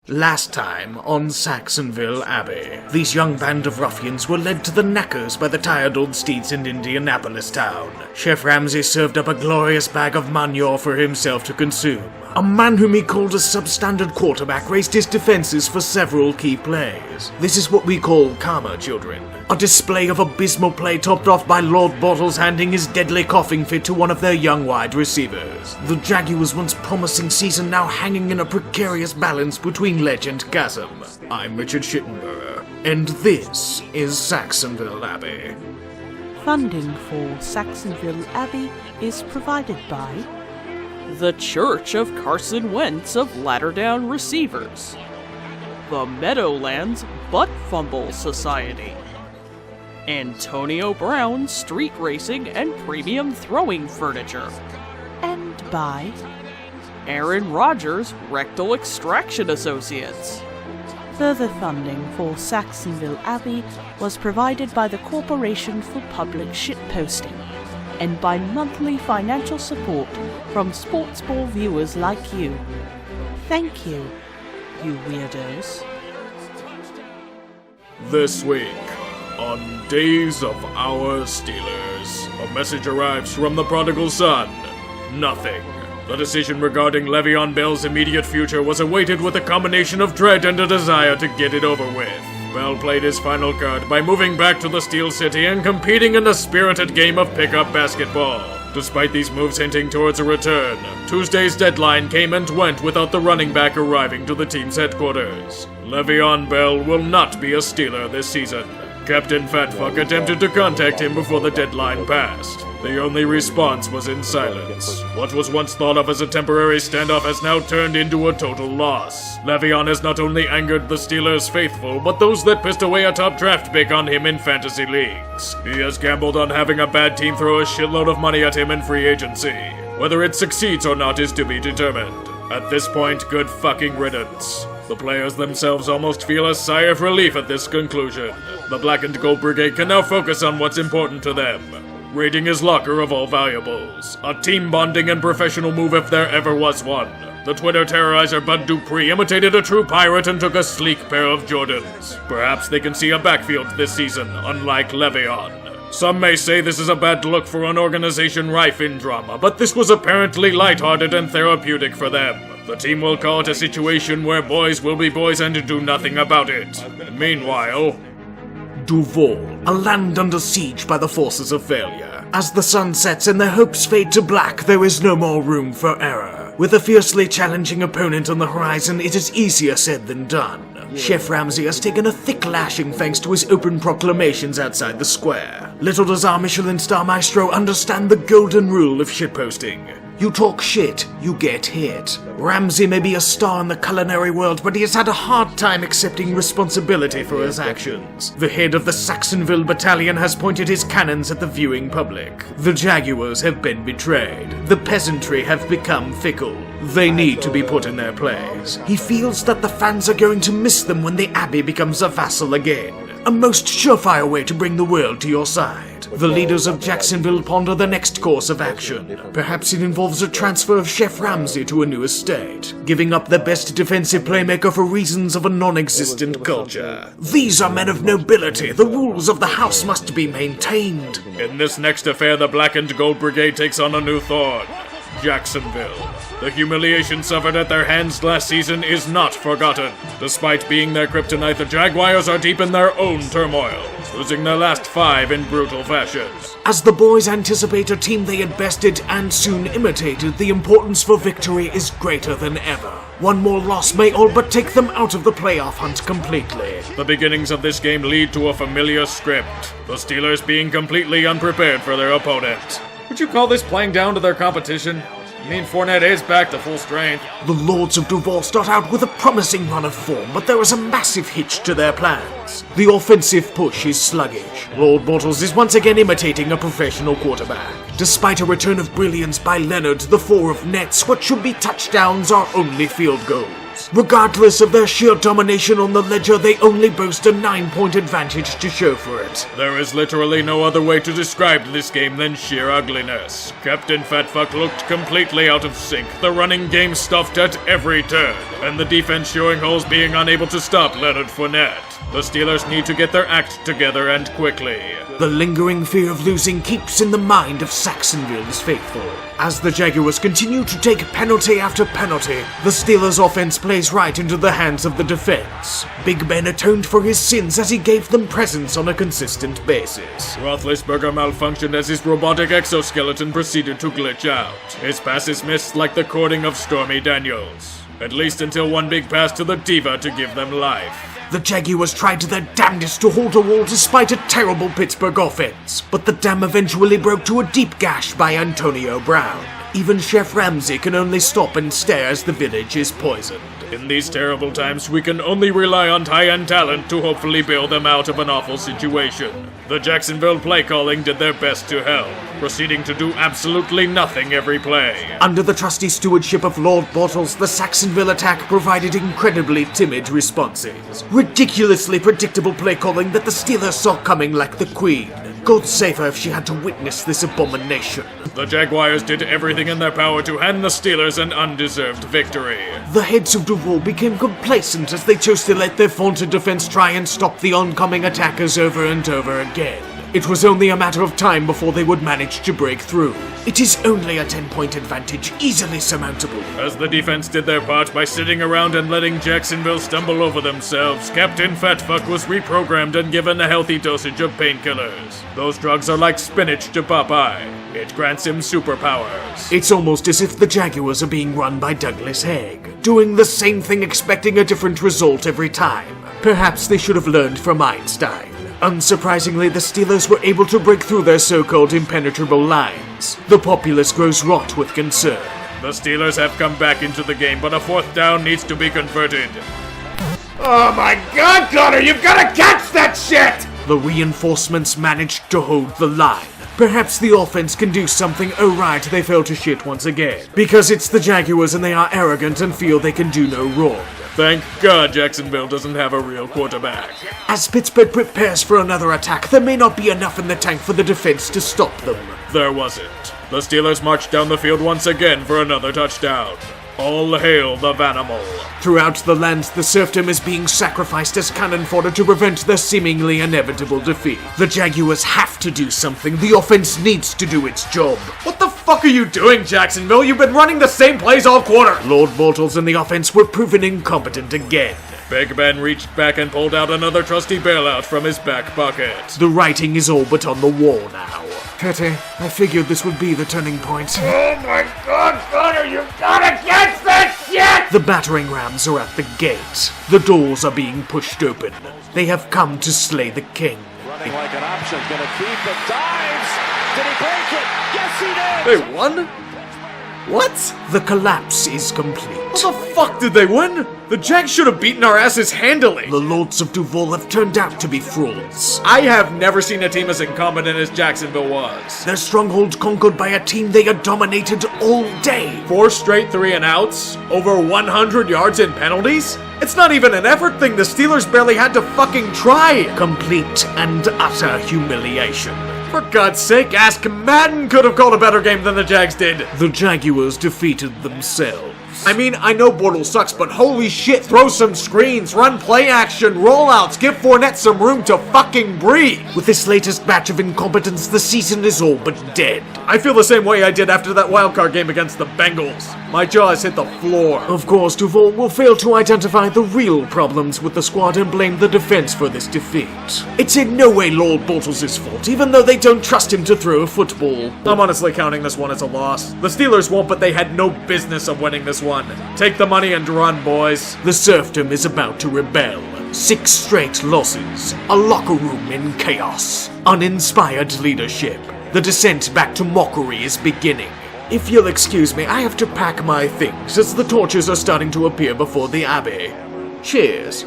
Last time on Sacksonville Abbey, these young band of ruffians were led to the knackers by the tired old steeds in Indianapolis town. Chef Ramsay served up a glorious bag of manure for himself to consume. A man whom he called a substandard quarterback raised his defenses for several key plays. This is what we call karma, children. A display of abysmal play topped off by Lord Bortles handing his deadly coughing fit to one of their young wide receivers. The Jaguars' once promising season now hanging in a precarious balance between ledge and chasm. I'm Richard Shittenborough, and this is Sacksonville Abbey. Funding for Sacksonville Abbey is provided by the Church of Carson Wentz of Latter-Down Receivers, the Meadowlands Butt Fumble Society, Antonio Brown Street Racing and Premium Throwing Furniture, and by Aaron Rodgers Rectal Extraction Associates. Further funding for Sacksonville Abbey was provided by the Corporation for Public Shitposting and by monthly financial support from sports ball viewers like you. Thank you, you weirdos. This week, on Days of Our Steelers, a message arrives from the prodigal son. Nothing. The decision regarding LeVeon Bell's immediate future was awaited with a combination of dread and a desire to get it over with. Bell played his final card by moving back to the Steel City and competing in a spirited game of pickup basketball. Despite these moves hinting towards a return, Tuesday's deadline came and went without the running back arriving to the team's headquarters. LeVeon Bell will not be a Steeler this season. Captain Fatfuck attempted to contact him before the deadline passed. The only response was in silence. What was once thought of as a temporary standoff has now turned into a total loss. LeVeon has not only angered the Steelers' faithful, but those that pissed away a top draft pick on him in fantasy leagues. He has gambled on having a bad team throw a shitload of money at him in free agency. Whether it succeeds or not is to be determined. At this point, good fucking riddance. The players themselves almost feel a sigh of relief at this conclusion. The Black and Gold Brigade can now focus on what's important to them. Raiding his locker of all valuables. A team bonding and professional move if there ever was one. The Twitter terrorizer Bud Dupree imitated a true pirate and took a sleek pair of Jordans. Perhaps they can see a backfield this season, unlike LeVeon. Some may say this is a bad look for an organization rife in drama, but this was apparently lighthearted and therapeutic for them. The team will call it a situation where boys will be boys and do nothing about it. Meanwhile, Duval, a land under siege by the forces of failure. As the sun sets and their hopes fade to black, there is no more room for error. With a fiercely challenging opponent on the horizon, it is easier said than done. Chef Ramsay has taken a thick lashing thanks to his open proclamations outside the square. Little does our Michelin star maestro understand the golden rule of shitposting. You talk shit, you get hit. Ramsay may be a star in the culinary world, but he has had a hard time accepting responsibility for his actions. The head of the Sacksonville Battalion has pointed his cannons at the viewing public. The Jaguars have been betrayed. The peasantry have become fickle. They need to be put in their place. He feels that the fans are going to miss them when the Abbey becomes a vassal again. A most surefire way to bring the world to your side. The leaders of Jacksonville ponder the next course of action. Perhaps it involves a transfer of Chef Ramsay to a new estate, giving up their best defensive playmaker for reasons of a non-existent culture. These are men of nobility. The rules of the house must be maintained. In this next affair, the Black and Gold Brigade takes on a new thorn. Jacksonville. The humiliation suffered at their hands last season is not forgotten. Despite being their kryptonite, the Jaguars are deep in their own turmoil, losing their last 5 in brutal fashion. As the boys anticipate a team they had bested and soon imitated, the importance for victory is greater than ever. One more loss may all but take them out of the playoff hunt completely. The beginnings of this game lead to a familiar script, the Steelers being completely unprepared for their opponent. Would you call this playing down to their competition? I mean, Fournette is back to full strength. The Lords of Duval start out with a promising run of form, but there is a massive hitch to their plans. The offensive push is sluggish. Lord Bortles is once again imitating a professional quarterback. Despite a return of brilliance by Leonard, the 4 of nets, what should be touchdowns are only field goals. Regardless of their sheer domination on the ledger, they only boast a 9-point advantage to show for it. There is literally no other way to describe this game than sheer ugliness. Captain Fatfuck looked completely out of sync, the running game stuffed at every turn, and the defense showing holes, being unable to stop Leonard Fournette. The Steelers need to get their act together, and quickly. The lingering fear of losing keeps in the mind of Sacksonville's faithful. As the Jaguars continue to take penalty after penalty, the Steelers' offense plays right into the hands of the defense. Big Ben atoned for his sins as he gave them presence on a consistent basis. Roethlisberger malfunctioned as his robotic exoskeleton proceeded to glitch out. His passes missed like the courting of Stormy Daniels. At least until one big pass to the Diva to give them life. The Jaguars tried their damnedest to hold a wall despite a terrible Pittsburgh offense, but the dam eventually broke to a deep gash by Antonio Brown. Even Chef Ramsay can only stop and stare as the village is poisoned. In these terrible times, we can only rely on high-end talent to hopefully bail them out of an awful situation. The Jacksonville play calling did their best to help, proceeding to do absolutely nothing every play. Under the trusty stewardship of Lord Bortles, the Sacksonville attack provided incredibly timid responses. Ridiculously predictable play calling that the Steelers saw coming like the Queen. God save her if she had to witness this abomination. The Jaguars did everything in their power to hand the Steelers an undeserved victory. The heads of Duval became complacent as they chose to let their vaunted defense try and stop the oncoming attackers over and over again. It was only a matter of time before they would manage to break through. It is only a 10-point advantage, easily surmountable. As the defense did their part by sitting around and letting Jacksonville stumble over themselves, Captain Fatfuck was reprogrammed and given a healthy dosage of painkillers. Those drugs are like spinach to Popeye. It grants him superpowers. It's almost as if the Jaguars are being run by Douglas Haig, doing the same thing expecting a different result every time. Perhaps they should have learned from Einstein. Unsurprisingly, the Steelers were able to break through their so-called impenetrable lines. The populace grows wrought with concern. The Steelers have come back into the game, but a fourth down needs to be converted. Oh my God, Connor, you've got to catch that shit! The reinforcements managed to hold the line. Perhaps the offense can do something. Oh right, they fell to shit once again. Because it's the Jaguars and they are arrogant and feel they can do no wrong. Thank God Jacksonville doesn't have a real quarterback. As Pittsburgh prepares for another attack, there may not be enough in the tank for the defense to stop them. There wasn't. The Steelers marched down the field once again for another touchdown. All hail the Vanimal. Throughout the land, the serfdom is being sacrificed as cannon fodder to prevent their seemingly inevitable defeat. The Jaguars have to do something. The offense needs to do its job. What the fuck are you doing, Jacksonville? You've been running the same plays all quarter. Lord Bortles and the offense were proven incompetent again. Big Ben reached back and pulled out another trusty bailout from his back pocket. The writing is all but on the wall now. Petty, I figured this would be the turning point. Oh my God, Connor, you've got to catch that shit! The battering rams are at the gate. The doors are being pushed open. They have come to slay the king. Running like an option, gonna keep it, dives! Did he break it? Yes, he did! They won? What? The collapse is complete. How the fuck did they win? The Jags should have beaten our asses handily. The Lords of Duval have turned out to be frauds. I have never seen a team as incompetent as Jacksonville was. Their stronghold conquered by a team they had dominated all day. 4 straight 3-and-outs, over 100 yards in penalties? It's not even an effort thing, the Steelers barely had to fucking try. Complete and utter humiliation. For God's sake, ask Madden could have called a better game than the Jags did. The Jaguars defeated themselves. I mean, I know Bortles sucks, but holy shit, throw some screens, run play action, rollouts, give Fournette some room to fucking breathe. With this latest batch of incompetence, the season is all but dead. I feel the same way I did after that wildcard game against the Bengals. My jaws hit the floor. Of course, Duval will fail to identify the real problems with the squad and blame the defense for this defeat. It's in no way Lord Bortles' fault, even though they don't trust him to throw a football. I'm honestly counting this one as a loss. The Steelers won't, but they had no business of winning this one. Take the money and run, boys. The serfdom is about to rebel. 6 straight losses. A locker room in chaos. Uninspired leadership. The descent back to mockery is beginning. If you'll excuse me, I have to pack my things as the torches are starting to appear before the Abbey. Cheers.